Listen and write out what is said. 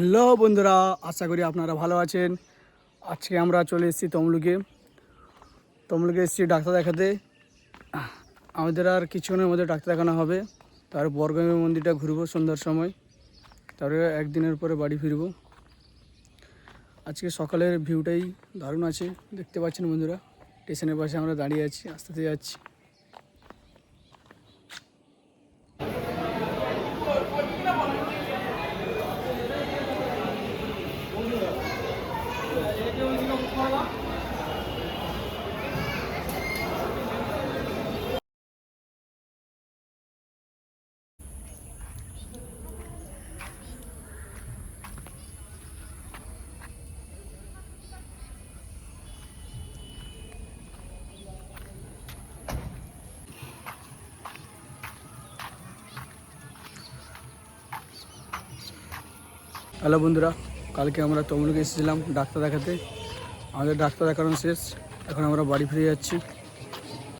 Hello বন্ধুরা, আশা করি আপনারা ভালো আছেন। আজকে আমরা চলে এসেছি তমলুকে এসেছি ডাক্তার দেখাতে। আমাদের আর কিছুক্ষণের মধ্যে ডাক্তার দেখানো হবে। তার বর্গভীম মন্দিরটা ঘুরবো সন্ধ্যার সময়, তারপরে একদিনের পরে বাড়ি ফিরবো। আজকে সকালের ভিউটাই দারুণ আছে, দেখতে পাচ্ছেন বন্ধুরা। স্টেশনের পাশে আমরা দাঁড়িয়ে আছি, আস্তে আস্তে যাচ্ছি। হ্যালো বন্ধুরা, কালকে আমরা তমলুকে এসেছিলাম ডাক্তার দেখাতে। আমাদের ডাক্তার দেখানো শেষ, এখন আমরা বাড়ি ফিরে যাচ্ছি।